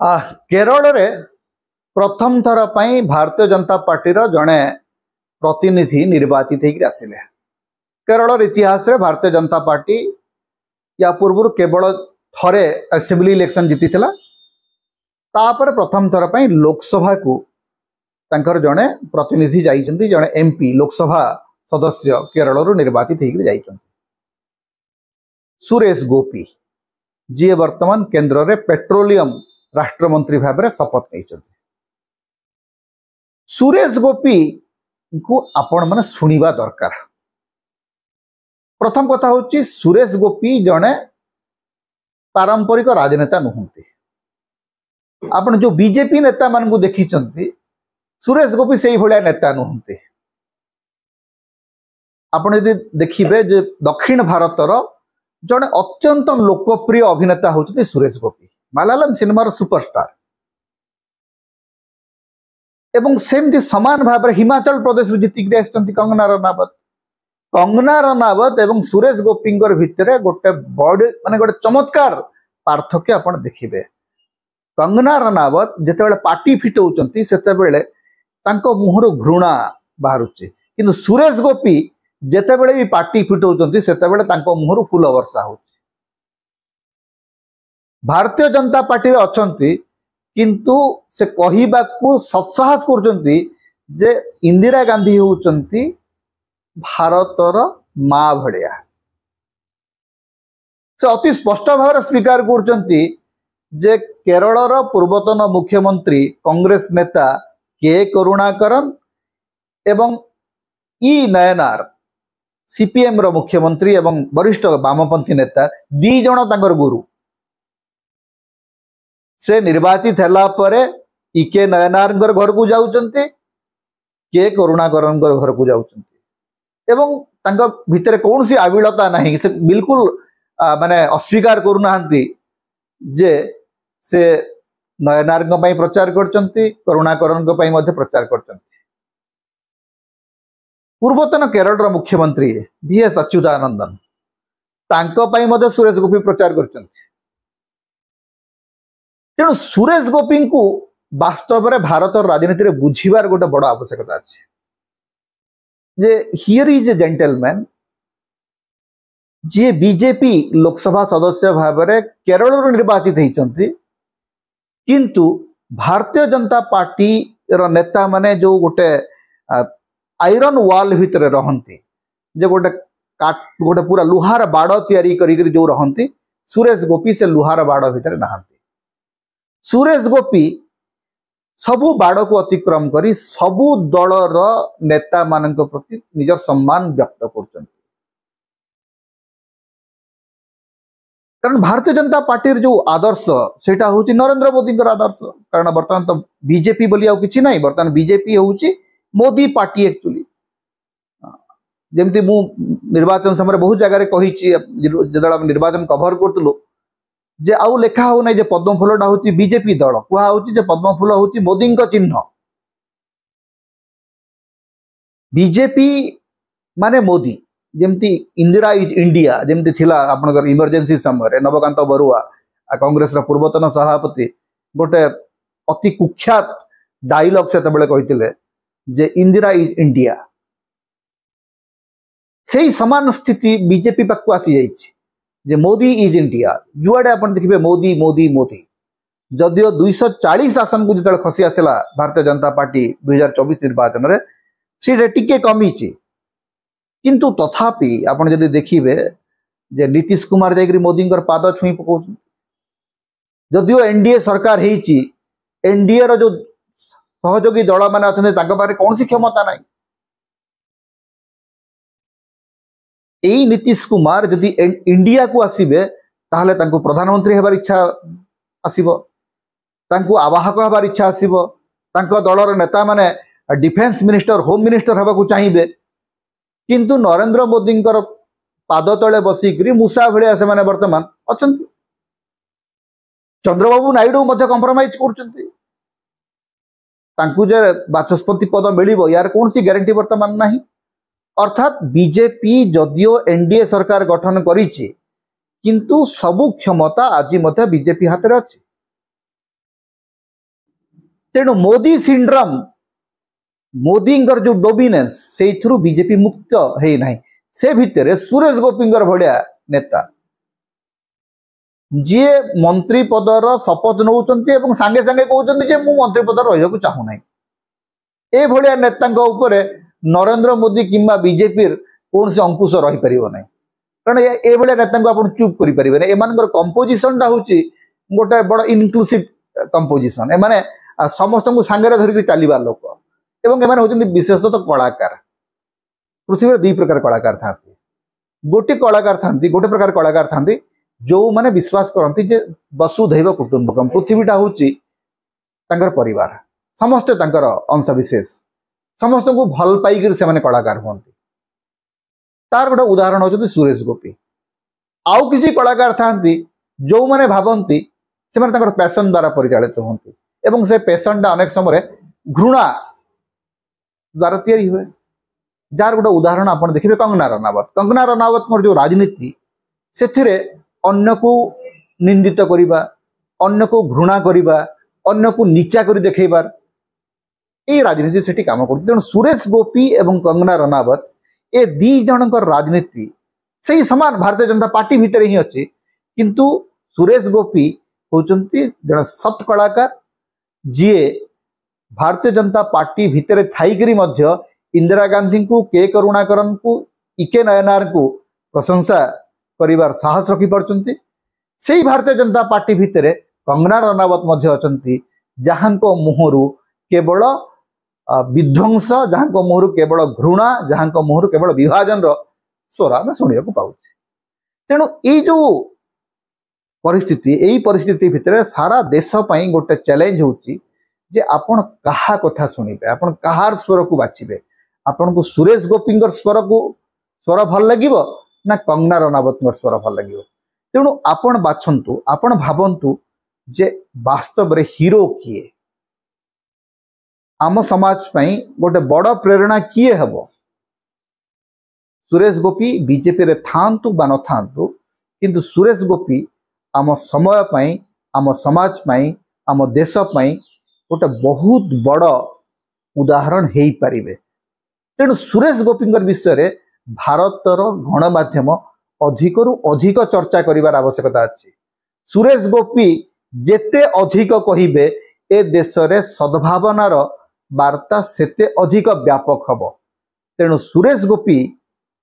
केरल रे प्रथम थर पर भारतीय जनता पार्टी जड़े प्रतिनिधि निर्वाचित होकर आसिले। केरल इतिहास रे भारतीय जनता पार्टी या पूर्व केवल थरे असेंबली इलेक्शन जीती तापर प्रथम थर पर लोकसभा को तंकर जड़े प्रतिनिधि जाइछन्ति, जड़े एमपी लोकसभा सदस्य केरल निर्वाचित होकर जाइछन्ति। सुरेश गोपी जी वर्तमान केंद्र रे पेट्रोलियम राष्ट्रमंत्री भाव में शपथ नहीं। सुरेश गोपी को आपण माने सुनिबा दरकार। प्रथम कथा होची सुरेश गोपी जड़े पारंपरिक राजनेता नुहंती। आपण जो बीजेपी नेता मान को देखी सुरेश गोपी से भाया नेता नुहंती। आपण यदि देखिबे जे दक्षिण भारतर जड़े अत्यंत लोकप्रिय अभिनेता होती सुरेश गोपी, मलयालम सिनेमार सुपरस्टार। एवं सेमती समान भाव में हिमाचल प्रदेश जीतिक आसती कंगना रनावत। कंगना रनावत एवं सुरेश गोपी भितर गोटे बड़ माने गोटे चमत्कार पार्थक्य आपण देखिबे। कंगना रनावत जेतेबेले पार्टी फिटौचंती सेतेबेले तांको मुहर घृणा बाहरुची, किंतु सुरेश गोपी जेतेबेले भी पार्टी फिटौचंती सेतेबेले तांको मुहर फूल वर्षा होची। भारतीय जनता पार्टी रे अछंती किंतु से कहिबाकू सत्साहस करचंती जे इंदिरा गांधी होचंती भारतर माँ भड़िया। से अति स्पष्ट भाव स्वीकार करचंती जे केरलर पूर्वतन मुख्यमंत्री कांग्रेस नेता के करुणाकरन एवं ई नयनार सीपीएम रो मुख्यमंत्री एवं वरिष्ठ वामपंथी नेता दी जण तांकर गुरु। से निर्वाचित हैला परे इके नयनार घर को जाउचंती, के करुणाकरन घर को जाउचंती एवं तांका भितरे कौन सी आविलता नहीं। से बिल्कुल माने अस्वीकार करूनाहांती जे से नयनार प्रचार करचंती, करुणाकरन प्रचार करचंती। पूर्वतन केरल मुख्यमंत्री VS अच्युतानंदन तांको पई मध्य सुरेश गोपी प्रचार करचंती। तेणु सुरेश गोपी को वास्तव में भारत राजनीति में बुझीबार गोटे बड़ आवश्यकता अच्छे जे हियर इज ए जेंटलमैन जी बीजेपी लोकसभा सदस्य भाव में केरल निर्वाचित होती, किंतु भारतीय जनता पार्टी रो नेता माने जो गोटे आयरन वाल भितर रहंती, जे गोटे गोटे पूरा लुहार बाड़ तैयारी करी जो रहंती, सुरेश गोपी से लुहार बाड़ भितर नहांती। सुरेश गोपी सबु बाड़ को अतिक्रम करी सबु दलर नेता मान प्रति निजर सम्मान व्यक्त कर। कारण भारतीय जनता पार्टी जो आदर्श सेटा होची नरेंद्र मोदी आदर्श। कारण बर्तमान तो बीजेपी बोली आउ किछि नाही, बर्तमान बीजेपी होची मोदी पार्टी एक्चुअली। जेमती मु निर्वाचन समय बहुत जगह कही जो निर्वाचन कभर करतलु जे आउ लेखा हो नहीं जे पद्म फूलटा होची बीजेपी दल, कुहा होची जे पद्म फूल होची मोदी का चिन्ह। बीजेपी माने मोदी, जेमती इंदिरा इज इंडिया जेमती थिला आपनकर इमरजेंसी समय नवकांत बरुआ कांग्रेस पूर्वतन सभापति गोटे अति कुख्यात डायलॉग से तबले कहिथिले जे इंदिरा इज इंडिया। सेही समान स्थिति बीजेपी पाखु आसी जाइछि जे मोदी इज इंडिया। जुआडे आपण देखिबे मोदी मोदी मोदी। जदियो 240 आसन को जिते खसी आसला भारतीय जनता पार्टी 2024 निर्वाचन में सीटे टिके कमी, किंतु तथापि आपण जदि देखिबे जे नीतीश कुमार जाकरी मोदी पाद छुई पकाउ। जदियो एनडीए सरकार हेची, एनडीए रो जो सहयोगी दल माने अछन तांका पारे कौन सी क्षमता नाही। एई नीतीश कुमार जदि इंडिया को आसीबे ताहले तांको प्रधानमंत्री हेबार इच्छा आसीबो, तांको आवाहक हेबार इच्छा आसीबो, तांको दलर नेता माने डिफेंस मिनिस्टर होम मिनिस्टर हेबा को चाहिबे। किंतु नरेंद्र मोदी पाद तले बसिकरी मूसा भलिया से माने वर्तमान अछंती। चंद्रबाबू नायडू मध्य कंप्रोमाइज करचंती। तांको जे बाचस्पति पद मिलिबो यार कौन सी गारंटी वर्तमान नाही। अर्थात बीजेपी जदियो एनडीए सरकार गठन करिछि, किंतु सबु क्षमता आज मध्य बीजेपी हाथ में अच्छी। तेणु मोदी सिंड्रोम मोदी जो डोमिनेंस से बीजेपी मुक्त है ना से भितर सुरेश गोपींकर भलिया नेता जी मंत्री पदर शपथ नौकरी सांगे सांगे कहते मु मंत्री पद रहा चाहूना ए भलिया नेता नरेंद्र मोदी किंबा बीजेपी कौन से अंकुश रही पार ना कारण ये भलिया नेता को चुप करें एम कंपोजिशन टा हूँ गोटे बड़ इनक्लूसिव कंपोजिशन एमाने समस्त को सांगे धरिक चलवा लोक एवं एमाने होचंदी विशेषतः कलाकार पृथ्वी दी प्रकार कलाकार था गोटे कलाकार था गोटे प्रकार कलाकार था जो माने विश्वास करती जे वसुधैव कुटुंबकम पृथ्वीटा हूँ परिवार समस्ते अंश विशेष समस्त को भल पाई से माने कलाकार हमें तार गोटे उदाहरण होती सुरेश गोपी आउ किसी कलाकार था जो माने भावती से माने पैशन द्वारा परिचालित होती एवं से पैशनटा अनेक समय घृणा द्वारा तैयारी हुए जार गोटे उदाहरण आप देखिए कंगना रनावत जो राजनीति से अन्य को निंदित करिबा अन्य को घृणा करिबा अन्य को नीचा करी देखैबार ए राजनीति सेठी काम करती तेणु सुरेश गोपी एवं कंगना रनावत ए दी जनकर राजनीति से समान भारतीय जनता पार्टी भितर ही अच्छी किंतु सुरेश गोपी होचंती जन सत कलाकार जी भारतीय जनता पार्टी भितर थाईकरी मध्य इंदिरा गांधी को के करुणाकरन को इके नयनार को प्रशंसा परिवार साहस रखी पार्टी से भारतीय जनता पार्टी भितर कंगना रनावत मध्य अछंती जहां मुहरु केवल विध्वंस जहां मुहरु केवल घृणा जहां मुहरु केवल विभाजन स्वर आम शुणा पाऊँ तेणु ये जो परिस्थिति भितर सारा देश पई गोटे चैलेंज होची जे आपण कहा कथा शुणिबे आपण कहार स्वर को बाछिबे आपण को सुरेश गोपींकर स्वर भल लगिबो ना कंगना रनावत स्वर भल लगे तेणु आपण बाछंतु आपण भावंतु जे वास्तव रे हीरो किए आम समाज पई गोटे बड़ प्रेरणा किए हबो सुरेश गोपी बीजेपी रे थांतु बा न थांतु किंतु सुरेश गोपी आम समय पई आम समाज पई आम देश पई गोटे बहुत बड़ उदाहरण हेई परिबे तेणु सुरेश गोपींकर विषय रे भारतर गणमाध्यम अधिकरु अधिक चर्चा करिवार आवश्यकता अछि सुरेश गोपी जेते अधिक कहिबे ए देश रे सद्भावनार वार्ता सेते अधिक व्यापक हबो तेणु सुरेश गोपी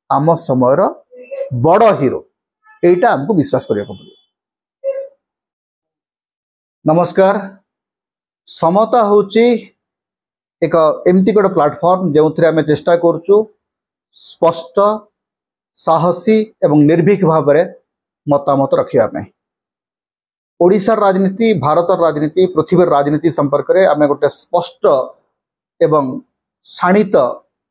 आम समयर बड़ हीरो एटा हमको विश्वास करिया पड़िबो। नमस्कार समता होची एक एमती गोटे प्लाटफॉर्म जो आम चेष्टा करूँ स्पष्ट साहसी एवं निर्भीक भाव में मतामत रखा ओडिशार राजनीति भारतर राजनीति पृथ्वी राजनीति संपर्क में आम गोटे स्पष्ट एवं शाणित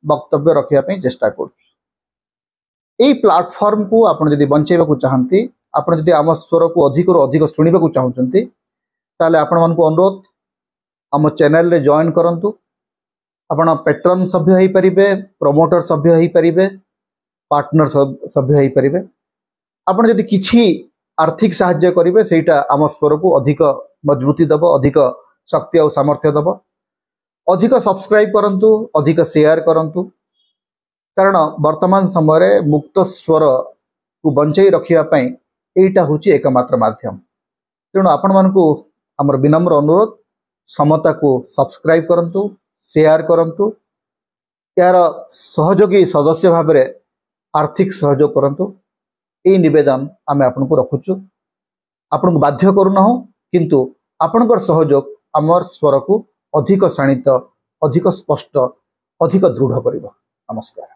वक्तव्य रखापी चेष्टा कर प्लाटफॉर्म को आपड़ जदि बंचेबा चाहती आपड़ जदि आम स्वर को अधिक अधिक शुणा चाहते ताले आपण मानक अनुरोध आम चैनल रे जॉइन करंतु आपण पेट्रन सभ्य हो पारे प्रमोटर सभ्य हो पारे पार्टनर सभ्य हो पारे आपण जदि किछि आर्थिक साहाय्य करेंगे सेटा आम स्वर को अधिक मजबूती दब अधिक शक्ति और सामर्थ्य दब अधिक सब्सक्राइब करंतु अधिक शेयर करंतु कारण वर्तमान समय मुक्त स्वर को बंचाई रखापी एटा हूँ एकमात्र माध्यम तेणु आपण मानकु आमर विनम्र अनुरोध समता को सब्सक्राइब करंतु शेयर करंतु यार सहयोगी सदस्य भाव में आर्थिक सहयोग करंतु यही निवेदन आम आपन को रखुचु आपन को बाध्य करूना किंतु आपनकर सहयोग आमर स्वर को अधिक शाणित अधिक स्पष्ट अधिक दृढ़ करिबो। नमस्कार।